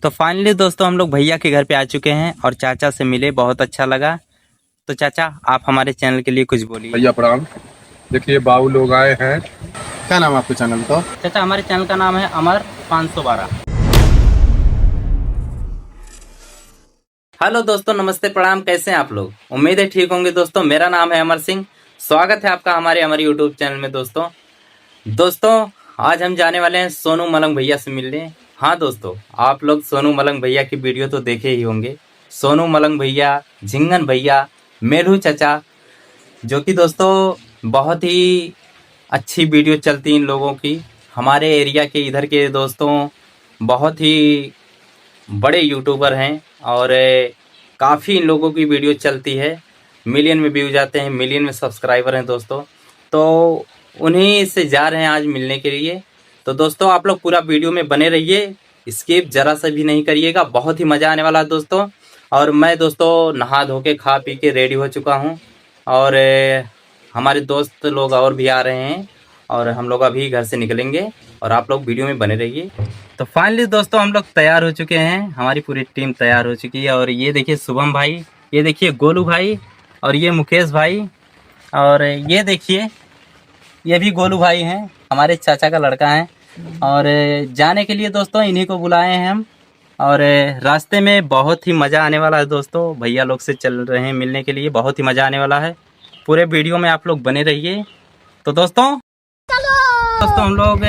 तो फाइनली दोस्तों हम लोग भैया के घर पे आ चुके हैं और चाचा से मिले, बहुत अच्छा लगा। तो चाचा आप हमारे चैनल के लिए कुछ बोलिए। भैया प्रणाम। देखिए बाबू लोग आए हैं। क्या नाम है आपके चैनल का? चाचा हमारे चैनल का नाम है अमर 512। हेलो दोस्तों, नमस्ते प्रणाम, कैसे हैं आप लोग? उम्मीद है ठीक होंगे दोस्तों। मेरा नाम है अमर सिंह, स्वागत है आपका हमारे यूट्यूब चैनल में। दोस्तों आज हम जाने वाले हैं सोनू मलंग भैया से मिलने। हाँ दोस्तों, आप लोग सोनू मलंग भैया की वीडियो तो देखे ही होंगे। सोनू मलंग भैया, झिंगन भैया, मेलू चाचा, जो कि दोस्तों बहुत ही अच्छी वीडियो चलती इन लोगों की। हमारे एरिया के इधर के दोस्तों बहुत ही बड़े यूट्यूबर हैं और काफ़ी इन लोगों की वीडियो चलती है। मिलियन में व्यूज आते हैं, मिलियन में सब्सक्राइबर हैं दोस्तों। तो उन्हीं से जा रहे हैं आज मिलने के लिए। तो दोस्तों आप लोग पूरा वीडियो में बने रहिए, स्किप जरा सा भी नहीं करिएगा, बहुत ही मज़ा आने वाला है दोस्तों। और मैं दोस्तों नहा धो के खा पी के रेडी हो चुका हूँ और हमारे दोस्त लोग और भी आ रहे हैं और हम लोग अभी घर से निकलेंगे और आप लोग वीडियो में बने रहिए। तो फाइनली दोस्तों हम लोग तैयार हो चुके हैं, हमारी पूरी टीम तैयार हो चुकी है। और ये देखिए शुभम भाई, ये देखिए गोलू भाई, और ये मुकेश भाई, और ये देखिए ये भी गोलू भाई हैं, हमारे चाचा का लड़का है। और जाने के लिए दोस्तों इन्हीं को बुलाए हैं हम। और रास्ते में बहुत ही मज़ा आने वाला है दोस्तों। भैया लोग से चल रहे हैं मिलने के लिए, बहुत ही मज़ा आने वाला है। पूरे वीडियो में आप लोग बने रहिए। तो दोस्तों हम लोग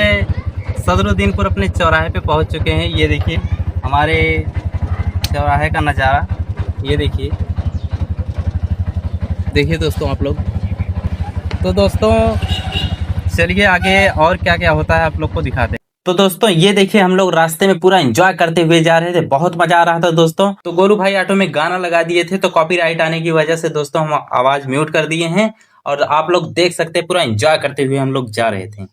सदरुद्दीनपुर अपने चौराहे पे पहुंच चुके हैं। ये देखिए हमारे चौराहे का नज़ारा, ये देखिए दोस्तों आप लोग। तो दोस्तों चलिए आगे और क्या क्या होता है आप लोग को दिखाते हैं। तो दोस्तों ये देखिए हम लोग रास्ते में पूरा एंजॉय करते हुए जा रहे थे, बहुत मजा आ रहा था दोस्तों। तो गोलू भाई ऑटो में गाना लगा दिए थे, तो कॉपीराइट आने की वजह से दोस्तों हम आवाज म्यूट कर दिए हैं। और आप लोग देख सकते हैं पूरा एंजॉय करते हुए हम लोग जा रहे थे।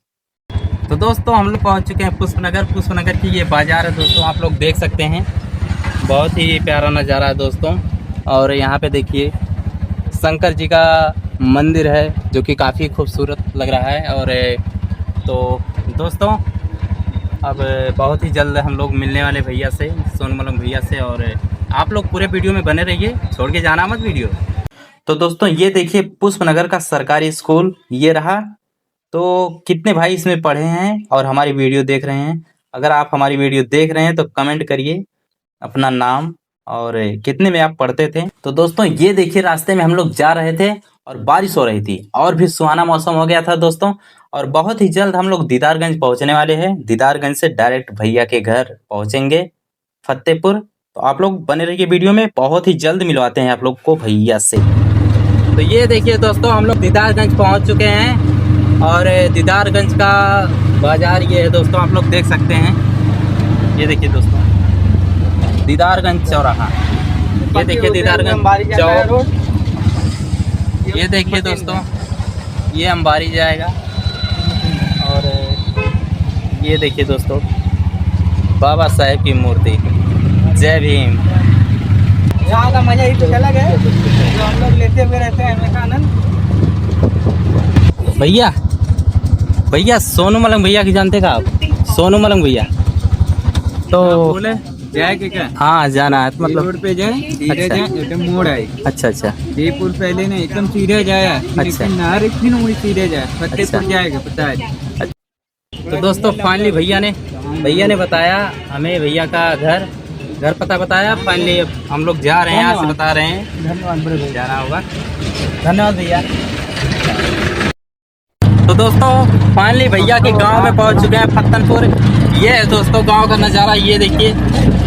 तो दोस्तों हम लोग पहुंच चुके हैं पुष्पनगर की ये बाजार है दोस्तों, आप लोग देख सकते हैं। बहुत ही प्यारा नज़ारा है दोस्तों। और यहाँ पे देखिए शंकर जी का मंदिर है जो कि काफ़ी खूबसूरत लग रहा है। और तो दोस्तों अब बहुत ही जल्द हम लोग मिलने वाले भैया से, सोनू मलंग भैया से। और आप लोग पूरे वीडियो में बने रहिए, छोड़ के जाना मत वीडियो। तो दोस्तों ये देखिए पुष्पनगर का सरकारी स्कूल ये रहा। तो कितने भाई इसमें पढ़े हैं और हमारी वीडियो देख रहे हैं? अगर आप हमारी वीडियो देख रहे हैं तो कमेंट करिए अपना नाम और कितने में आप पढ़ते थे। तो दोस्तों ये देखिए रास्ते में हम लोग जा रहे थे और बारिश हो रही थी और भी सुहाना मौसम हो गया था दोस्तों। और बहुत ही जल्द हम लोग दीदारगंज पहुंचने वाले हैं। दीदारगंज से डायरेक्ट भैया के घर पहुंचेंगे फतेहपुर। तो आप लोग बने रहिए वीडियो में, बहुत ही जल्द मिलवाते हैं आप लोग को भैया से। तो ये देखिए दोस्तों हम लोग दीदारगंज पहुंच चुके हैं और दीदारगंज का बाजार ये है दोस्तों, आप लोग देख सकते हैं। ये देखिए दोस्तों दीदारगंज चौराहा, ये देखिए दीदारगंज चौक। ये देखिए दोस्तों ये अंबारी जाएगा। और ये देखिए दोस्तों बाबा साहेब की मूर्ति। जय भीम। यहाँ का मजा ही कुछ अलग है जो हम लोग लेते हुए रहते हैं हमेशा आनंद। भैया सोनू मलंग भैया की जानते का आप? सोनू मलंग भैया तो बोले जाए के क्या? हाँ जाना है, मतलब रोड पे जाए, सीधे अच्छा। जाए, एकदम मोड़ आए। अच्छा जयपुर पहले ना एकदम सीधे जाया, अच्छा। नार इतनी मुड़ी सीधे जाए, फतेहपुर अच्छा। जाएगा पता है। तो दोस्तों फाइनली भैया ने बताया हमें, भैया का घर पता बताया। फाइनली हम लोग जा रहे हैं, यहाँ से बता रहे हैं। धन्यवाद जाना होगा, धन्यवाद भैया। तो दोस्तों फाइनली भैया के गांव में पहुंच चुके हैं फत्तनपुर। ये है दोस्तों गांव का नज़ारा, ये देखिए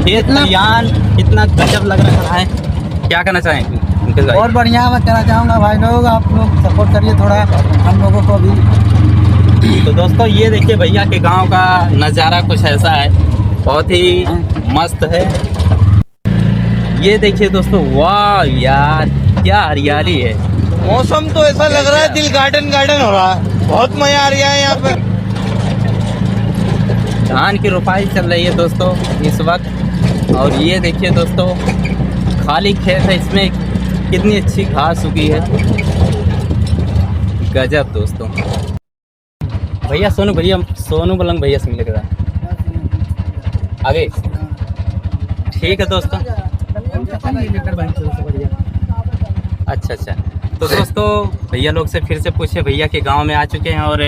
खेत खलिहान कितना गजब लग रहा है। क्या कहना चाहेंगे मुकेश भाई? और बढ़िया मैं कहना चाहूँगा भाई लोग, आप लोग सपोर्ट करिए थोड़ा हम लोगों को भी। तो दोस्तों ये देखिए भैया के गांव का नज़ारा कुछ ऐसा है, बहुत ही मस्त है। ये देखिए दोस्तों, वाह यार क्या हरियाली है। मौसम तो ऐसा लग रहा है दिल गार्डन हो रहा है, बहुत मजा आ रहा है यहाँ पे। धान की रोपाई चल रही है दोस्तों इस वक्त। और ये देखिए दोस्तों खाली खेत है, इसमें कितनी अच्छी घास उगी है, गजब दोस्तों। भैया सोनू मलंग भैया से मिलेगा आगे। ठीक है दोस्तों। अच्छा अच्छा, तो दोस्तों भैया लोग से फिर से पूछे, भैया के गांव में आ चुके हैं और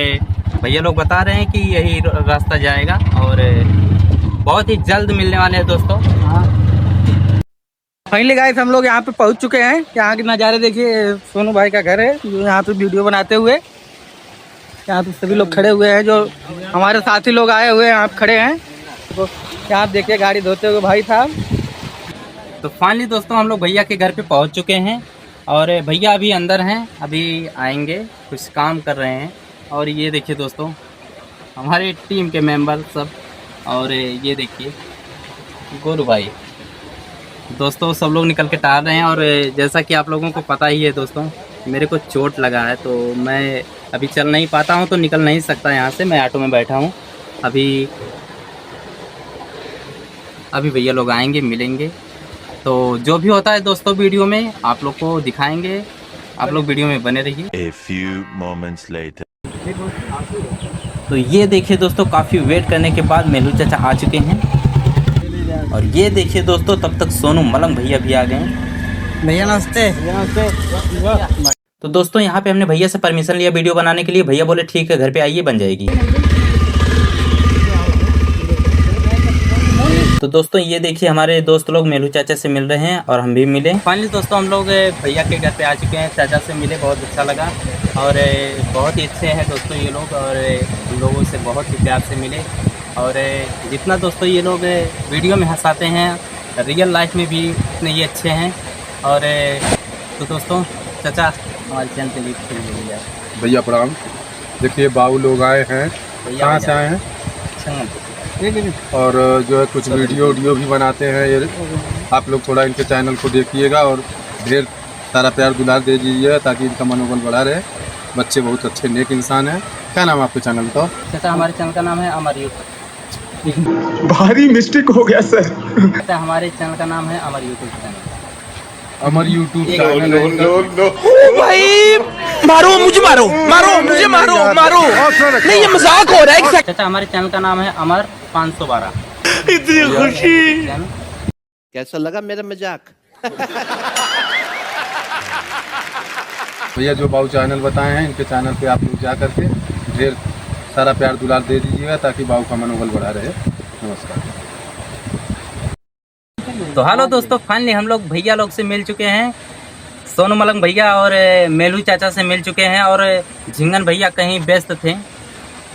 भैया लोग बता रहे हैं कि यही रास्ता जाएगा और बहुत ही जल्द मिलने वाले हैं दोस्तों। फाइनली गाइस हम लोग यहाँ पे पहुँच चुके हैं। यहाँ के नज़ारे देखिए, सोनू भाई का घर है जो यहाँ पे वीडियो बनाते हुए। यहाँ पे सभी लोग खड़े हुए हैं, जो हमारे साथी लोग आए हुए हैं यहाँ पे खड़े हैं। तो यहाँ देखिए गाड़ी धोते हुए भाई साहब। तो फाइनली दोस्तों हम लोग भैया के घर पे पहुंच चुके हैं और भैया अभी अंदर हैं, अभी आएंगे, कुछ काम कर रहे हैं। और ये देखिए दोस्तों हमारे टीम के मेंबर सब, और ये देखिए गोरू भाई दोस्तों, सब लोग निकल के टहल रहे हैं। और जैसा कि आप लोगों को पता ही है दोस्तों, मेरे को चोट लगा है तो मैं अभी चल नहीं पाता हूं, तो निकल नहीं सकता यहाँ से। मैं ऑटो में बैठा हूं। अभी भैया लोग आएंगे, मिलेंगे, तो जो भी होता है दोस्तों वीडियो में आप लोग को दिखाएंगे। आप लोग वीडियो में बने रहिए। A few moments later. तो ये देखिए दोस्तों, काफ़ी वेट करने के बाद मेलू चाचा आ चुके हैं। और ये देखिए दोस्तों, तब तक सोनू मलंग भैया भी आ गए हैं। भैया नमस्ते। तो दोस्तों यहाँ पे हमने भैया से परमिशन लिया वीडियो बनाने के लिए। भैया बोले ठीक है, घर पे आइए, बन जाएगी। तो दोस्तों ये देखिए हमारे दोस्त लोग मेलू चाचा से मिल रहे हैं और हम भी मिले। फाइनली दोस्तों हम लोग भैया के घर पे आ चुके हैं, चाचा से मिले, बहुत अच्छा लगा। और बहुत ही अच्छे हैं दोस्तों ये लोग, और हम लोगों से बहुत ही प्यार से मिले। और जितना दोस्तों ये लोग वीडियो में हंसाते हैं, रियल लाइफ में भी उतने ही अच्छे हैं। और तो दोस्तों चाचा हमारे चैनल के लिए भैया भैया प्रणाम। देखिए बाबू लोग आए हैं, कहाँ से आए हैं? और जो है कुछ वीडियो भी बनाते हैं ये। आप लोग थोड़ा इनके चैनल को देखिएगा और ढेर सारा प्यार दुलार दे दीजिएगा ताकि इनका मनोबल बढ़ा रहे। बच्चे बहुत अच्छे नेक इंसान हैं। क्या नाम है आपके चैनल का? चाचा हमारे चैनल का नाम है अमर यूट्यूब। भारी मिस्टेक हो गया सर। चाचा हमारे चैनल का नाम है अमर यूट्यूब चैनल। अमर यूट्यूब चैनल है इनका। भाई मारो मुझे, मारो मारो मुझे, मारो मारो, नहीं ये मजाक हो रहा है। चाचा हमारे चैनल का नाम है अमर 512। इतनी खुशी। कैसा लगा मेरा मजाक? भैया जो बाबू चैनल बताए हैं, इनके चैनल पे आप लोग जा करके ढेर सारा प्यार दुलार दे दीजिएगा ताकि बाबू का मनोबल बढ़ा रहे। नमस्कार। तो हेलो दोस्तों, फाइनली हम लोग भैया लोग से मिल चुके हैं। सोनू मलंग भैया और मेलू चाचा से मिल चुके हैं। और झिंगन भैया कहीं व्यस्त थे,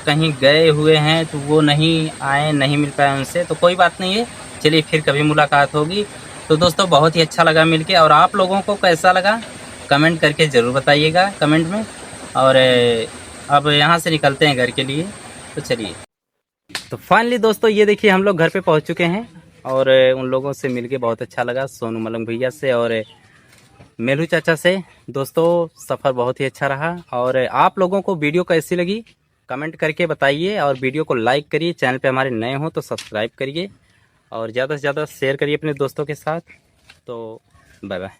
कहीं गए हुए हैं, तो वो नहीं आए, नहीं मिल पाए उनसे। तो कोई बात नहीं है, चलिए फिर कभी मुलाकात होगी। तो दोस्तों बहुत ही अच्छा लगा मिलके, और आप लोगों को कैसा लगा कमेंट करके ज़रूर बताइएगा कमेंट में। और अब यहाँ से निकलते हैं घर के लिए, तो चलिए। तो फाइनली दोस्तों ये देखिए हम लोग घर पे पहुँच चुके हैं और उन लोगों से मिलके बहुत अच्छा लगा, सोनू मलंग भैया से और मेलू चाचा से। दोस्तों सफ़र बहुत ही अच्छा रहा। और आप लोगों को वीडियो कैसी लगी कमेंट करके बताइए, और वीडियो को लाइक करिए, चैनल पे हमारे नए हो तो सब्सक्राइब करिए, और ज़्यादा से ज़्यादा शेयर करिए अपने दोस्तों के साथ। तो बाय बाय।